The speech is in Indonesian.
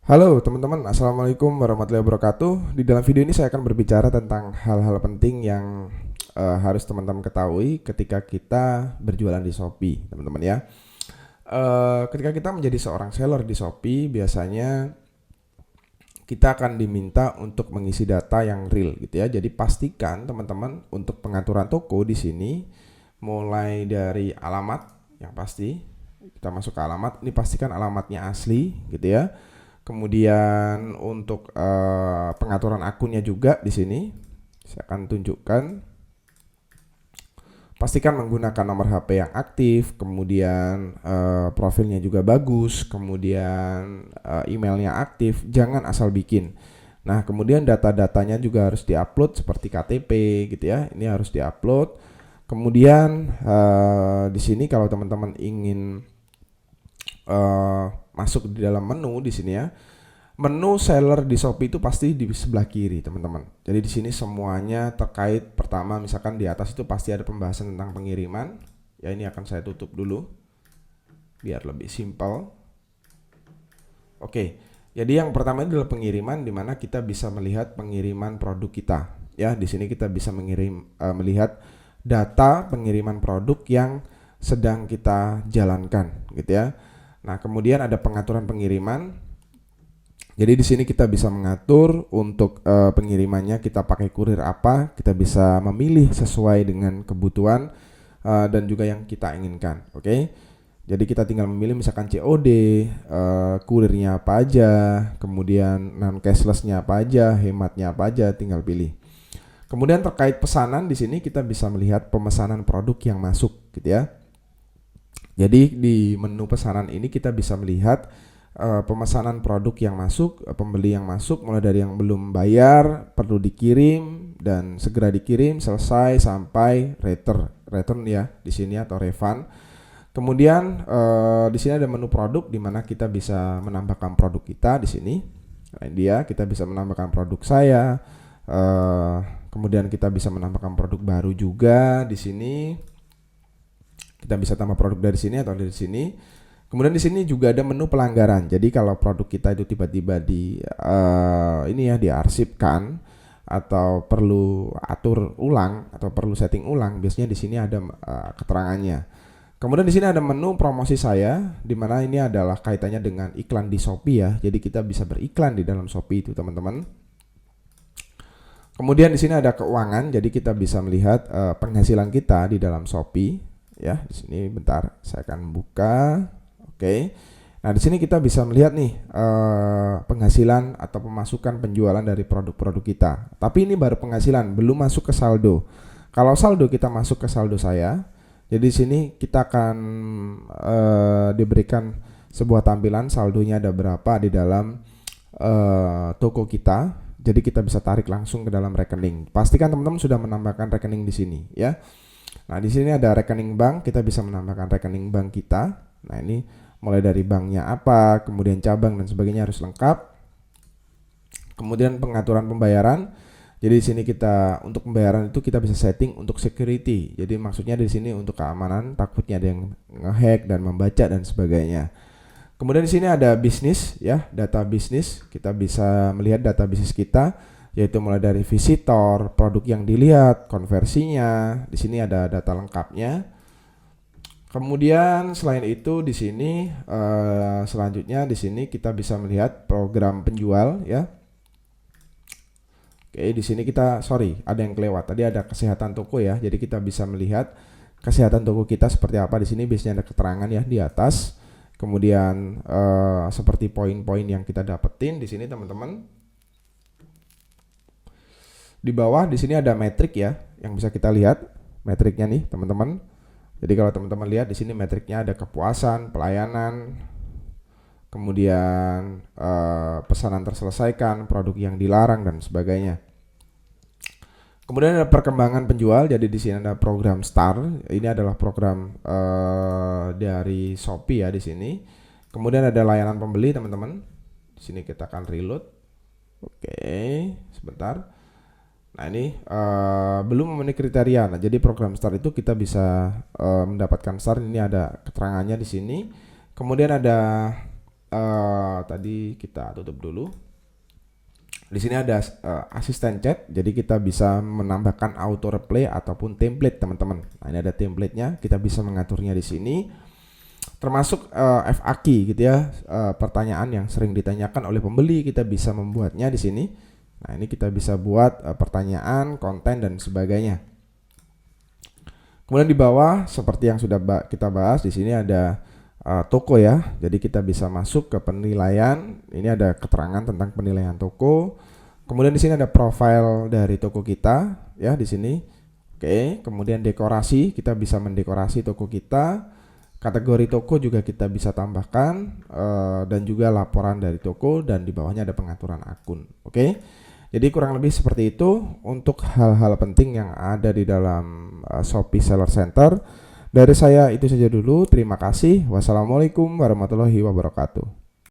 Halo teman-teman, Assalamualaikum warahmatullahi wabarakatuh. Di dalam video ini saya akan berbicara tentang hal-hal penting yang harus teman-teman ketahui ketika kita berjualan di Shopee, teman-teman ya. Ketika kita menjadi seorang seller di Shopee, biasanya kita akan diminta untuk mengisi data yang real gitu ya. Jadi pastikan teman-teman untuk pengaturan toko di sini, mulai dari alamat yang pasti, kita masuk ke alamat, ini pastikan alamatnya asli gitu ya. Kemudian untuk pengaturan akunnya juga di sini saya akan tunjukkan. Pastikan menggunakan nomor HP yang aktif, kemudian profilnya juga bagus, kemudian emailnya aktif, jangan asal bikin. Nah, kemudian data-datanya juga harus diupload seperti KTP gitu ya. Ini harus diupload. Kemudian di sini kalau teman-teman ingin masuk di dalam menu di sini ya. Menu seller di Shopee itu pasti di sebelah kiri, teman-teman. Jadi di sini semuanya terkait, pertama misalkan di atas itu pasti ada pembahasan tentang pengiriman. Ya, ini akan saya tutup dulu biar lebih simpel. Oke. Jadi yang pertama ini adalah pengiriman, di mana kita bisa melihat pengiriman produk kita. Ya, di sini kita bisa melihat data pengiriman produk yang sedang kita jalankan gitu ya. Nah, kemudian ada pengaturan pengiriman. Jadi di sini kita bisa mengatur untuk pengirimannya kita pakai kurir apa, kita bisa memilih sesuai dengan kebutuhan dan juga yang kita inginkan. Oke. Jadi kita tinggal memilih misalkan COD, kurirnya apa aja, kemudian non cashlessnya apa aja, hematnya apa aja, tinggal pilih. Kemudian terkait pesanan di sini kita bisa melihat pemesanan produk yang masuk gitu ya. Jadi di menu pesanan ini kita bisa melihat pemesanan produk yang masuk, pembeli yang masuk, mulai dari yang belum bayar, perlu dikirim dan segera dikirim, selesai sampai return ya di sini atau refund. Kemudian di sini ada menu produk di mana kita bisa menambahkan produk kita di sini. Nah, dia kita bisa menambahkan produk saya. Kemudian kita bisa menambahkan produk baru juga di sini. Kita bisa tambah produk dari sini atau dari sini. Kemudian di sini juga ada menu pelanggaran. Jadi kalau produk kita itu tiba-tiba diarsipkan atau perlu atur ulang atau perlu setting ulang, biasanya di sini ada keterangannya. Kemudian di sini ada menu promosi saya, di mana ini adalah kaitannya dengan iklan di Shopee ya. Jadi kita bisa beriklan di dalam Shopee itu, teman-teman. Kemudian di sini ada keuangan, jadi kita bisa melihat penghasilan kita di dalam Shopee ya. Di sini bentar, saya akan buka. Oke. Nah, di sini kita bisa melihat nih penghasilan atau pemasukan penjualan dari produk-produk kita. Tapi ini baru penghasilan, belum masuk ke saldo. Kalau saldo kita masuk ke saldo saya. Jadi di sini kita akan diberikan sebuah tampilan saldonya ada berapa di dalam toko kita. Jadi kita bisa tarik langsung ke dalam rekening. Pastikan teman-teman sudah menambahkan rekening di sini ya. Nah, di sini ada rekening bank, kita bisa menambahkan rekening bank kita. Nah, ini mulai dari banknya apa, kemudian cabang dan sebagainya harus lengkap. Kemudian pengaturan pembayaran. Jadi di sini kita untuk pembayaran itu kita bisa setting untuk security. Jadi maksudnya di sini untuk keamanan, takutnya ada yang ngehack dan membaca dan sebagainya. Kemudian di sini ada bisnis ya, data bisnis. Kita bisa melihat data bisnis kita, yaitu mulai dari visitor, produk yang dilihat, konversinya. Di sini ada data lengkapnya. Kemudian selain itu di sini selanjutnya di sini kita bisa melihat program penjual ya. Oke, di sini ada yang kelewat. Tadi ada kesehatan toko ya. Jadi kita bisa melihat kesehatan toko kita seperti apa. Di sini biasanya ada keterangan ya di atas. Kemudian seperti poin-poin yang kita dapetin di sini, teman-teman. Di bawah di sini ada metrik ya yang bisa kita lihat metriknya nih, teman-teman. Jadi kalau teman-teman lihat di sini metriknya ada kepuasan, pelayanan, kemudian pesanan terselesaikan, produk yang dilarang dan sebagainya. Kemudian ada perkembangan penjual. Jadi di sini ada program Star. Ini adalah program dari Shopee ya di sini. Kemudian ada layanan pembeli, teman-teman. Di sini kita akan reload. Oke, sebentar. Nah, ini belum memenuhi kriteria. Nah, jadi program Star itu kita bisa mendapatkan Star. Ini ada keterangannya di sini. Kemudian ada tadi kita tutup dulu. Di sini ada asisten chat, jadi kita bisa menambahkan auto reply ataupun template teman-teman. Nah, ini ada templatenya, kita bisa mengaturnya di sini. Termasuk FAQ gitu ya, pertanyaan yang sering ditanyakan oleh pembeli, kita bisa membuatnya di sini. Nah, ini kita bisa buat pertanyaan, konten dan sebagainya. Kemudian di bawah seperti yang sudah kita bahas, di sini ada toko ya. Jadi kita bisa masuk ke penilaian. Ini ada keterangan tentang penilaian toko. Kemudian di sini ada profil dari toko kita ya di sini. Oke, kemudian dekorasi, kita bisa mendekorasi toko kita. Kategori toko juga kita bisa tambahkan dan juga laporan dari toko, dan di bawahnya ada pengaturan akun. Oke. Jadi kurang lebih seperti itu untuk hal-hal penting yang ada di dalam Shopee Seller Center. Dari saya itu saja dulu. Terima kasih. Wassalamualaikum warahmatullahi wabarakatuh.